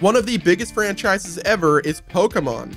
One of the biggest franchises ever is Pokemon.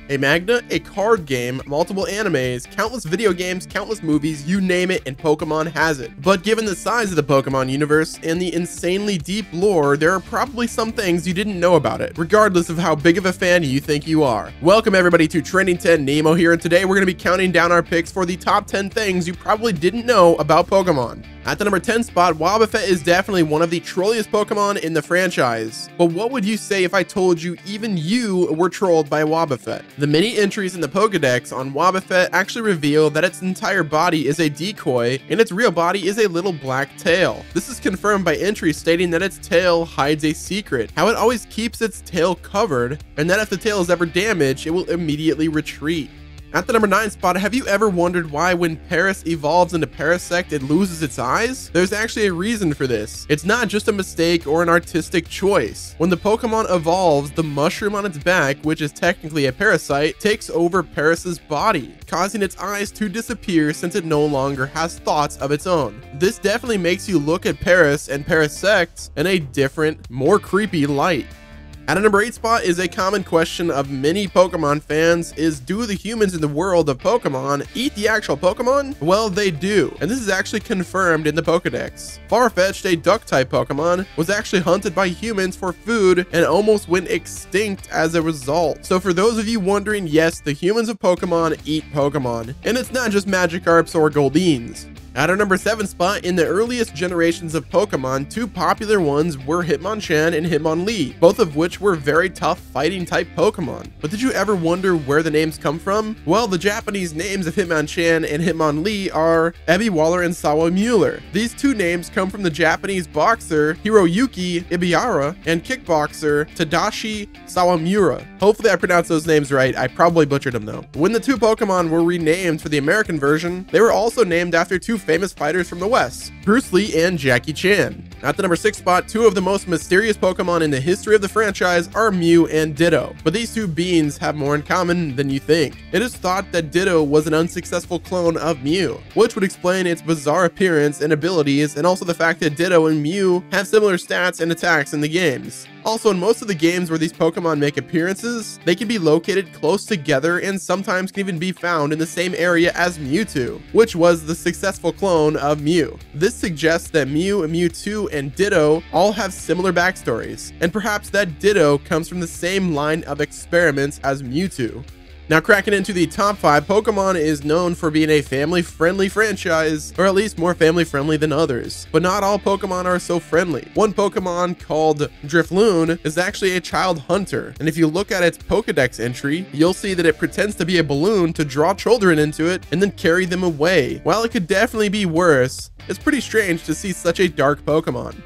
A manga, a card game, multiple animes, countless video games, countless movies, you name it, and Pokemon has it. But given the size of the Pokemon universe and the insanely deep lore, there are probably some things you didn't know about it, regardless of how big of a fan you think you are. Welcome everybody to Trending 10, Nemo here, and today we're going to be counting down our picks for the top 10 things you probably didn't know about Pokemon. At the number 10 spot, WOBBUFFET is definitely one of the trolliest Pokemon in the franchise. But what would you say if I told you even you were trolled by WOBBUFFET? The many entries in the Pokedex on WOBBUFFET actually reveal that its entire body is a decoy and its real body is a little black tail. This is confirmed by entries stating that its tail hides a secret, how it always keeps its tail covered, and that if the tail is ever damaged, it will immediately retreat. At the number 9 spot, have you ever wondered why when Paris evolves into Parasect it loses its eyes? There's actually a reason for this. It's not just a mistake or an artistic choice. When the Pokemon evolves, the mushroom on its back, which is technically a parasite, takes over Paris's body, causing its eyes to disappear since it no longer has thoughts of its own. This definitely makes you look at Paris and Parasect in a different, more creepy light. At a number 8 spot is a common question of many Pokemon fans is, do the humans in the world of Pokemon eat the actual Pokemon? Well, they do, and this is actually confirmed in the Pokedex. Farfetch'd, a duck-type Pokemon, was actually hunted by humans for food and almost went extinct as a result. So for those of you wondering, yes, the humans of Pokemon eat Pokemon, and it's not just Magikarps or Goldeen's. At our number 7 spot, in the earliest generations of Pokemon, two popular ones were Hitmonchan and Hitmonlee, both of which were very tough fighting type Pokemon. But did you ever wonder where the names come from? Well, the Japanese names of Hitmonchan and Hitmonlee are Ebiwaller and Sawamura. These two names come from the Japanese boxer Hiroyuki Ibihara and kickboxer Tadashi Sawamura. Hopefully I pronounced those names right. I probably butchered them though. When the two Pokemon were renamed for the American version, they were also named after two famous fighters from the West, Bruce Lee and Jackie Chan. At the number 6 spot, two of the most mysterious Pokemon in the history of the franchise are Mew and Ditto, but these two beings have more in common than you think. It is thought that Ditto was an unsuccessful clone of Mew, which would explain its bizarre appearance and abilities, and also the fact that Ditto and Mew have similar stats and attacks in the games. Also, in most of the games where these Pokemon make appearances, they can be located close together and sometimes can even be found in the same area as Mewtwo, which was the successful clone of Mew. This suggests that Mew, Mewtwo, and Ditto all have similar backstories, and perhaps that Ditto comes from the same line of experiments as Mewtwo. Now, cracking into the top 5, Pokemon is known for being a family-friendly franchise, or at least more family-friendly than others. But not all Pokemon are so friendly. One Pokemon called Drifloon is actually a child hunter, and if you look at its Pokedex entry, you'll see that it pretends to be a balloon to draw children into it and then carry them away. While it could definitely be worse, it's pretty strange to see such a dark Pokemon.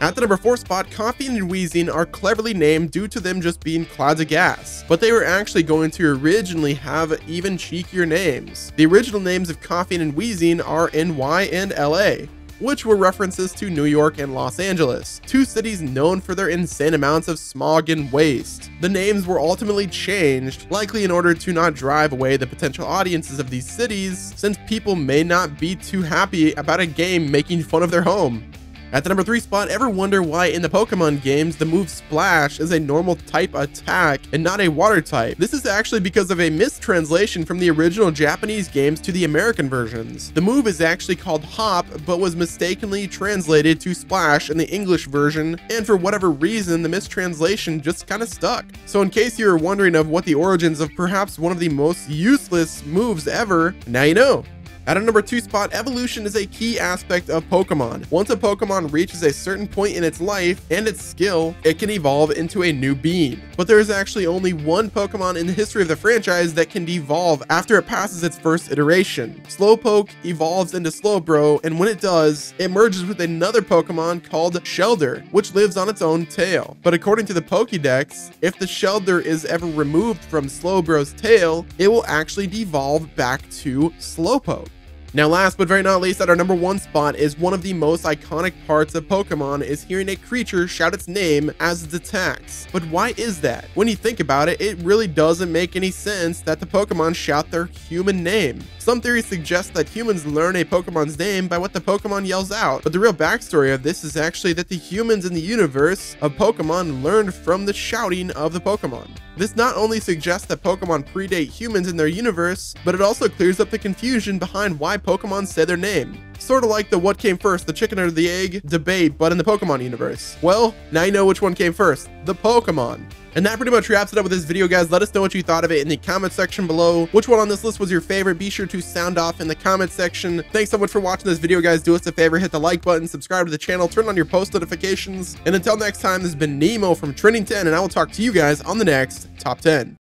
At the number 4 spot, Coughing and Wheezing are cleverly named due to them just being clouds of gas, but they were actually going to originally have even cheekier names. The original names of Coughing and Wheezing are NY and LA, which were references to New York and Los Angeles, two cities known for their insane amounts of smog and waste. The names were ultimately changed, likely in order to not drive away the potential audiences of these cities, since people may not be too happy about a game making fun of their home. At the number 3 spot, ever wonder why in the Pokemon games the move Splash is a normal type attack and not a water type? This is actually because of a mistranslation from the original Japanese games to the American versions. The move is actually called Hop, but was mistakenly translated to Splash in the English version, and for whatever reason the mistranslation just kind of stuck. So in case you were wondering of what the origins of perhaps one of the most useless moves ever, now you know. At a number 2 spot, evolution is a key aspect of Pokemon. Once a Pokemon reaches a certain point in its life and its skill, it can evolve into a new being. But there is actually only one Pokemon in the history of the franchise that can devolve after it passes its first iteration. Slowpoke evolves into Slowbro, and when it does, it merges with another Pokemon called Shelder, which lives on its own tail. But according to the Pokédex, if the Shelder is ever removed from Slowbro's tail, it will actually devolve back to Slowpoke. Now last but very not least, at our number 1 spot is one of the most iconic parts of Pokemon is hearing a creature shout its name as it attacks. But why is that? When you think about it, it really doesn't make any sense that the Pokemon shout their human name. Some theories suggest that humans learn a Pokemon's name by what the Pokemon yells out, but the real backstory of this is actually that the humans in the universe of Pokemon learned from the shouting of the Pokemon. This not only suggests that Pokemon predate humans in their universe, but it also clears up the confusion behind why Pokemon say their name. Sort of like the what came first, the chicken or the egg debate, but in the Pokemon universe. Well, now you know which one came first, the Pokemon. And that pretty much wraps it up with this video, guys. Let us know what you thought of it in the comment section below. Which one on this list was your favorite? Be sure to sound off in the comment section. Thanks so much for watching this video, guys. Do us a favor, hit the like button, subscribe to the channel, turn on your post notifications. And until next time, this has been Nemo from Trending10, and I will talk to you guys on the next Top 10.